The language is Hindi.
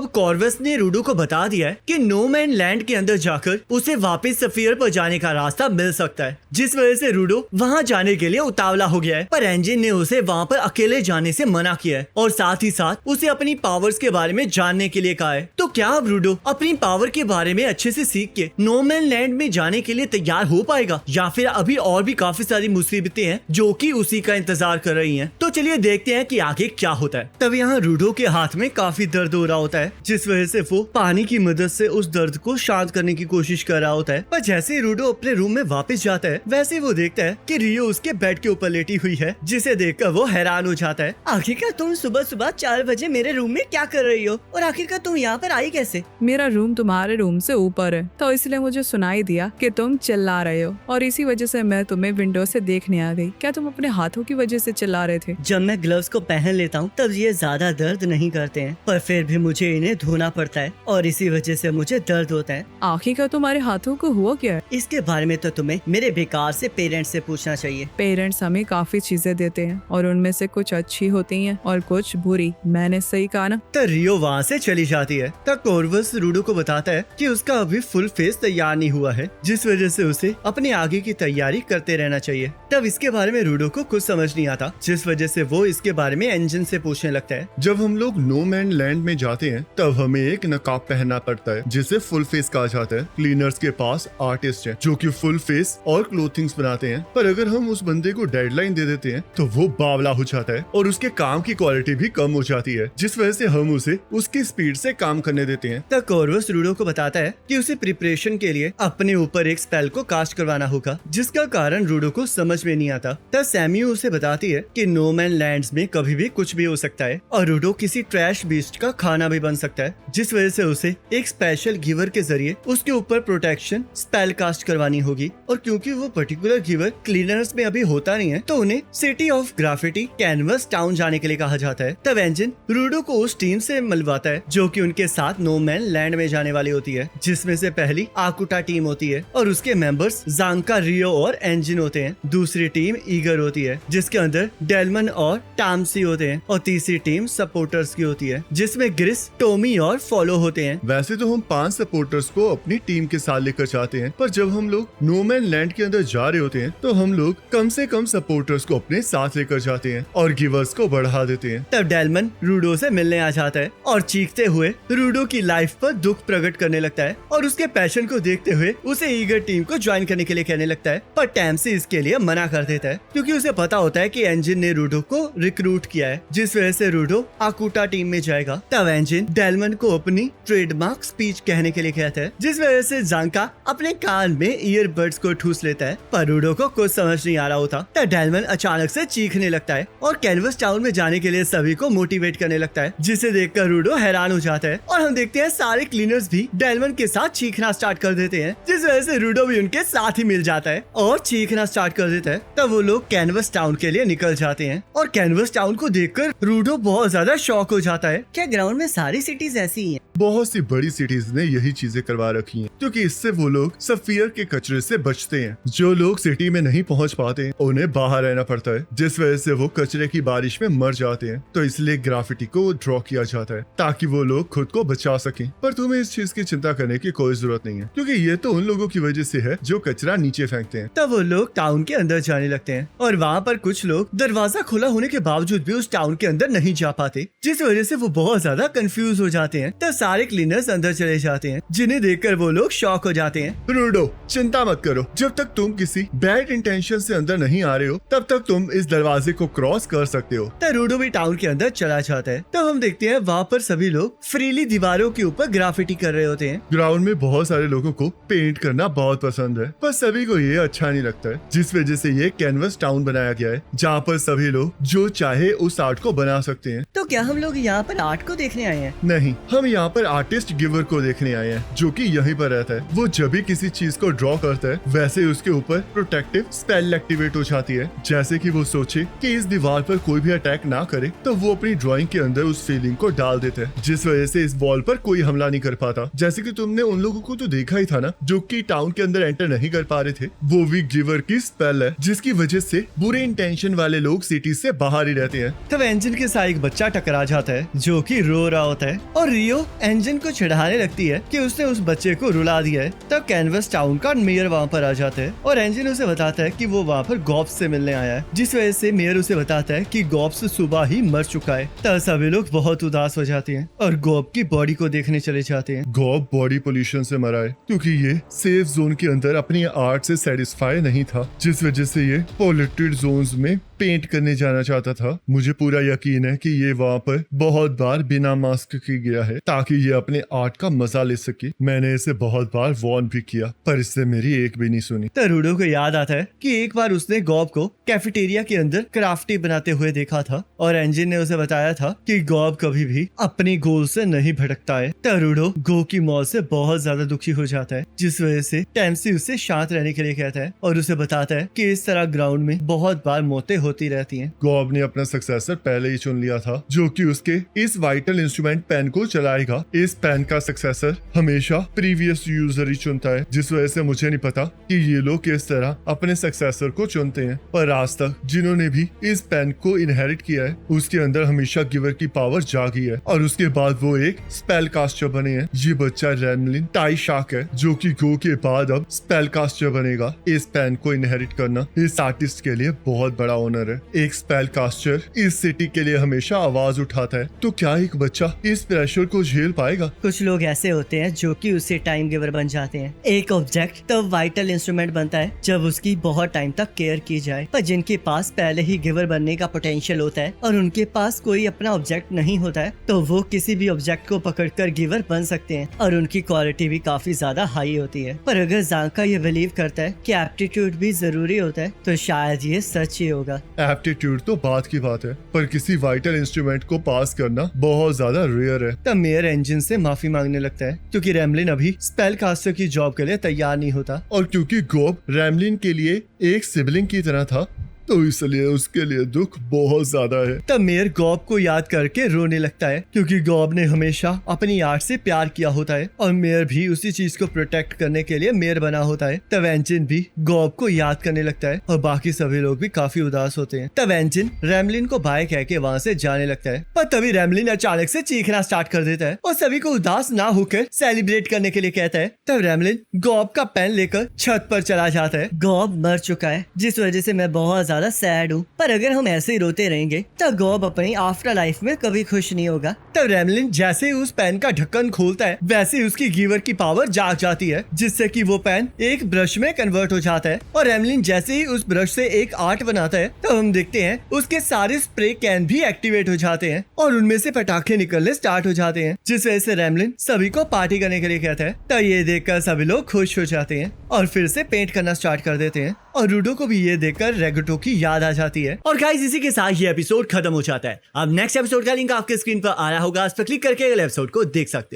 अब कॉर्वस ने रूडो को बता दिया है कि नो मैन लैंड के अंदर जाकर उसे वापस सफीयर पर जाने का रास्ता मिल सकता है, जिस वजह से रूडो वहाँ जाने के लिए उतावला हो गया है। पर एंजिन ने उसे वहाँ पर अकेले जाने से मना किया है और साथ ही साथ उसे अपनी पावर्स के बारे में जानने के लिए कहा है। तो क्या अब रूडो अपनी पावर के बारे में अच्छे से सीख के नो मैन लैंड में जाने के लिए तैयार हो पाएगा, या फिर अभी और भी काफी सारी मुसीबतें हैं जो कि उसी का इंतजार कर रही हैं। तो चलिए देखते हैं कि आगे क्या होता है। तब यहाँ रूडो के हाथ में काफी दर्द हो रहा होता है, जिस वजह से वो पानी की मदद से उस दर्द को शांत करने की कोशिश कर रहा होता है। पर जैसे ही रूडो अपने रूम में वापस जाता है, वैसे वो देखता है कि रियो उसके बेड के ऊपर लेटी हुई है, जिसे देखकर वो हैरान हो जाता है। आखिरकार तुम सुबह सुबह 4 बजे मेरे रूम में क्या कर रही हो, और आखिरकार तुम यहाँ पर आई कैसे? मेरा रूम तुम्हारे रूम से ऊपर है, तो इसलिए मुझे सुनाई दिया कि तुम चिल्ला रहे हो, और इसी वजह से मैं तुम्हें विंडो से देखने आ गई। क्या तुम अपने हाथों की वजह से चिल्ला रहे थे? जब मैं ग्लव्स को पहन लेता हूँ तब ये ज्यादा दर्द नहीं करते हैं, पर फिर भी मुझे इन्हें धोना पड़ता है और इसी वजह से मुझे दर्द होता है। आखिरकार तुम्हारे हाथों को हुआ क्या है? इसके बारे में तो तुम्हें मेरे बेकार से पेरेंट्स से पूछना चाहिए। पेरेंट्स हमें काफी चीजें देते हैं और उनमें से कुछ अच्छी होती हैं और कुछ बुरी। मैंने सही कहा ना? तो रियो वहाँ से चली जाती है। तब कॉर्वस रूडो को बताता है कि उसका अभी फुल फेस तैयार नहीं हुआ है, जिस वजह से उसे अपने आगे की तैयारी करते रहना चाहिए। तब इसके बारे में रूडो को कुछ समझ नहीं आता, जिस वजह से वो इसके बारे में एंजिन से पूछने लगता है। जब हम लोग नो मैन लैंड में जाते हैं तब हमें एक नकाब पहनना पड़ता है, जिसे फुल फेस कहा जाता है। क्लीनर्स के पास आर्टिस्ट हैं जो कि फुल फेस और क्लोथिंग्स बनाते हैं, पर अगर हम उस बंदे को डेडलाइन दे देते हैं तो वो बावला हो जाता है और उसके काम की क्वालिटी भी कम हो जाती है, जिस वजह से हम उसे उसकी स्पीड से काम करने देते हैं। तब कॉर्वस रूडो को बताता है कि उसे प्रिपरेशन के लिए अपने ऊपर एक स्पेल को कास्ट करवाना होगा, जिसका कारण रूडो को समझ में नहीं आता। तब सैम्यू उसे बताती है कि नो मैन लैंड्स में कभी भी कुछ भी हो सकता है और रूडो किसी ट्रैश बीस्ट का खाना भी बन सकता है, जिस वजह से उसे एक स्पेशल गिवर के जरिए उसके ऊपर प्रोटेक्शन स्पेल कास्ट करवानी होगी। और क्योंकि वो पर्टिकुलर गिवर क्लीनर्स में अभी होता नहीं है, तो उन्हें city of graffiti canvas town जाने के लिए कहा जाता है। तब एंजिन रूडो को उस टीम से मिलवाता है जो कि उनके साथ नो मैन लैंड में जाने वाली होती है, जिसमें से पहली आकुटा टीम होती है और उसके मेंबर्स जांका, रियो और एंजिन होते हैं। दूसरी टीम ईगर होती है जिसके अंदर डेलमन और टामसी होते हैं, और तीसरी टीम सपोर्टर्स की होती है जिसमें ग्रिस, टोमी और फॉलो होते हैं। वैसे तो हम 5 सपोर्टर्स को अपनी टीम के साथ लेकर जाते हैं, पर जब हम लोग नो मैन लैंड के अंदर जा रहे होते हैं तो हम लोग कम से कम सपोर्टर्स को अपने साथ लेकर जाते हैं और गिवर्स को बढ़ा देते हैं। तब डेलमन रूडो से मिलने आ जाता है और चीखते हुए रूडो की लाइफ पर दुख प्रकट करने लगता है और उसके पैशन को देखते हुए उसे ईगर टीम को ज्वाइन करने के लिए कहने लगता है। पर टैमसी इसके लिए मना कर देता है क्योंकि उसे पता होता है कि एंजिन ने रूडो को रिक्रूट किया है, जिस वजह से रूडो आकुटा टीम में जाएगा। तब एंजिन डेलमन को अपनी ट्रेडमार्क स्पीच कहने के लिए कहता है, जिस वजह से जांका अपने कान में ईयरबड्स को ठूस लेता है, पर रूडो को कुछ समझ नहीं आ रहा होता। तब डेलमन अचानक से चीखने लगता है और कैनवस टाउन में जाने के लिए सभी को मोटिवेट करने लगता है, जिसे देखकर रूडो हैरान हो जाता है। और हम देखते हैं सारे क्लीनर्स भी डेलमन के साथ चीखना स्टार्ट कर देते हैं, जिस वजह से रूडो भी उनके साथ ही मिल जाता है और चीखना स्टार्ट कर देता है। तब वो लोग कैनवस टाउन के लिए निकल जाते हैं और कैनवस टाउन को देखकर रूडो बहुत ज्यादा शॉक हो जाता है। क्या ग्राउंड में सारी सिटीज ऐसी ही हैं? बहुत सी बड़ी सिटीज ने यही चीजें करवा रखी हैं, क्योंकि इससे वो लोग सफियर के कचरे से बचते हैं। जो लोग सिटी में नहीं पहुंच पाते उन्हें बाहर रहना पड़ता है, जिस वजह से वो कचरे की बारिश में मर जाते हैं। तो इसलिए ग्राफिटी को ड्रॉ किया जाता है ताकि वो लोग खुद को बचा सकें। पर तुम्हें इस चीज की चिंता करने की कोई जरूरत नहीं है, क्योंकि ये तो उन लोगों की वजह से है जो कचरा नीचे फेंकते हैं। तब वो लोग टाउन के अंदर जाने लगते हैं और वहाँ पर कुछ लोग दरवाजा खुला होने के बावजूद भी उस टाउन के अंदर नहीं जा पाते, जिस वजह से वो बहुत ज्यादा कंफ्यूज हो जाते हैं। तब सारे क्लीनर्स अंदर चले जाते हैं, जिन्हें देखकर वो लोग शॉक हो जाते हैं। रूडो, चिंता मत करो, जब तक तुम किसी बैड इंटेंशन से अंदर नहीं आ रहे हो तब तक तुम इस दरवाजे को क्रॉस कर सकते हो। तब रूडो भी टाउन के अंदर चला जाता है। तब हम देखते हैं वहाँ पर सभी लोग फ्रीली दीवारों के ऊपर ग्राफिटी कर रहे होते हैं। ग्राउंड में बहुत सारे लोगों को पेंट करना बहुत पसंद है, पर सभी को ये अच्छा नहीं लगता है, जिस वजह से ये कैनवस टाउन बनाया गया है जहाँ पर सभी लोग जो चाहे उस आर्ट को बना सकते हैं। तो क्या हम लोग यहाँ पर आर्ट को देखने आए हैं? नहीं, हम यहाँ पर आर्टिस्ट गिवर को देखने आए हैं, जो कि यहीं पर रहता है। वो जब भी किसी चीज को ड्रॉ करता है वैसे उसके ऊपर प्रोटेक्टिव स्पेल एक्टिवेट हो जाती है, जैसे कि वो सोचे कि इस दीवार पर कोई भी अटैक ना करे, तो वो अपनी ड्राइंग के अंदर उस फीलिंग को डाल देते हैं, जिस वजह से इस वॉल पर कोई हमला नहीं कर पाता। जैसे कि तुमने उन लोगों को तो देखा ही था ना, जो कि टाउन के अंदर एंटर नहीं कर पा रहे थे, वो भी गिवर की स्पेल है, जिसकी वजह से बुरे इंटेंशन वाले लोग सिटी से बाहर ही रहते हैं। तब एंजिन के साथ एक बच्चा टकरा जाता है जो कि रो रहा होता है है और रियो एंजिन को चिढ़ाने लगती है कि उसने उस बच्चे को रुला दिया है। तब कैनवस टाउन का मेयर वहाँ पर आ जाता है और एंजिन उसे बताता है कि वो वहाँ पर गॉब्स से मिलने आया है, जिस वजह से मेयर उसे बताता है कि गॉब्स सुबह ही मर चुका है। तब सभी लोग बहुत उदास हो जाते हैं और गॉब की बॉडी को देखने चले जाते हैं। गॉब बॉडी पोल्यूशन से मरा है क्योंकि ये सेफ जोन के अंदर अपनी आर्ट से सेटिस्फाई नहीं था, जिस वजह से ये पॉल्यूटेड जोन्स में पेंट करने जाना चाहता था। मुझे पूरा यकीन है कि ये वहाँ पर बहुत बार बिना मास्क के गया है ताकि ये अपने आर्ट का मजा ले सके। मैंने इसे बहुत बार वार्न भी किया पर इससे मेरी एक भी नहीं सुनी। तो रूडो को याद आता है कि एक बार उसने गॉब को कैफेटेरिया के अंदर क्राफ्टी बनाते हुए देखा था और एंजिन ने उसे बताया था कि गॉब कभी भी अपनी गोल से नहीं भटकता है। तो रूडो गो की मौत से बहुत ज्यादा दुखी हो जाता है, जिस वजह से टैम्सी उसे शांत रहने के लिए कहता है और उसे बताता है कि इस तरह ग्राउंड में बहुत बार मौतें होती रहती हैं। गॉब ने अपना सक्सेसर पहले ही चुन लिया था जो कि उसके इस वाइटल इंस्ट्रूमेंट पेन को चलाएगा। इस पेन का सक्सेसर हमेशा प्रीवियस यूजर ही चुनता है, जिस वजह से मुझे नहीं पता कि ये लोग किस तरह अपने सक्सेसर को चुनते हैं। पर आज तक जिन्होंने भी इस पेन को इनहेरिट किया है उसके अंदर हमेशा गिवर की पावर जागी है और उसके बाद वो एक स्पेल कास्टर बने हैं। ये बच्चा रेमलिन टाइशाक है जो कि गो के बाद अब स्पेल कास्टर बनेगा। इस पेन को इनहेरिट करना इस आर्टिस्ट के लिए बहुत बड़ा ऑनर है। एक स्पेल कास्टर इस सिटी के लिए हमेशा आवाज उठाता है, तो क्या एक बच्चा इस प्रेशर को झेल पाएगा? कुछ लोग ऐसे होते हैं जो कि उससे टाइम गिवर बन जाते हैं। एक ऑब्जेक्ट तब वाइटल इंस्ट्रूमेंट बनता है जब उसकी बहुत टाइम तक केयर की जाए, पर जिनके पास पहले ही गिवर बनने का पोटेंशियल होता है और उनके पास कोई अपना ऑब्जेक्ट नहीं होता है तो वो किसी भी ऑब्जेक्ट को पकड़कर गिवर बन सकते हैं और उनकी क्वालिटी भी काफी ज्यादा हाई होती है। पर अगर जांका ये बिलीव करता है कि एप्टीट्यूड भी जरूरी होता है तो शायद ये सच ही होगा। एप्टीट्यूड तो बात की बात है पर किसी वाइटल इंस्ट्रूमेंट को पास करना बहुत ज्यादा रेयर है। तब मेयर एंजिन से माफी मांगने लगता है क्योंकि रेमलिन अभी स्पेल कास्टर की जॉब के लिए तैयार नहीं होता और क्योंकि गॉब रेमलिन के लिए एक सिबलिंग की तरह था तो इसलिए उसके लिए दुख बहुत ज्यादा है। तब मेयर गॉब को याद करके रोने लगता है क्योंकि गॉब ने हमेशा अपनी आर्ट से प्यार किया होता है और मेयर भी उसी चीज को प्रोटेक्ट करने के लिए मेयर बना होता है। तब एंजिन भी गॉब को याद करने लगता है और बाकी सभी लोग भी काफी उदास होते हैं। तब एंजिन रेमलिन को बाय कह के वहाँ से जाने लगता है पर तभी रेमलिन अचानक से चीखना स्टार्ट कर देता है और सभी को उदास ना होकर सेलिब्रेट करने के लिए कहता है। तब रेमलिन गॉब का पेन लेकर छत पर चला जाता है। गॉब मर चुका है जिस वजह से मैं बहुत ज्यादा सैड हूँ, पर अगर हम ऐसे ही रोते रहेंगे तो गॉब अपनी आफ्टर लाइफ में कभी खुश नहीं होगा। तब रेमलिन जैसे ही उस पेन का ढक्कन खोलता है वैसे ही उसकी गिवर की पावर जाग जाती है जिससे कि वो पेन एक ब्रश में कन्वर्ट हो जाता है और रेमलिन जैसे ही उस ब्रश से एक आर्ट बनाता है तो हम देखते हैं उसके सारे स्प्रे कैन भी एक्टिवेट हो जाते हैं और उनमें से पटाखे निकलने स्टार्ट हो जाते हैं, जिस वजह से रेमलिन सभी को पार्टी करने के लिए कहता है। तो ये देखकर सभी लोग खुश हो जाते हैं और फिर से पेंट करना स्टार्ट कर देते हैं और रूडो को भी ये देखकर रेगुटो की याद आ जाती है। और गाइस इसी के साथ ये एपिसोड खत्म हो जाता है। अब नेक्स्ट एपिसोड का लिंक आपके स्क्रीन पर आ रहा होगा, उस पर क्लिक करके अगले एपिसोड को देख सकते हो।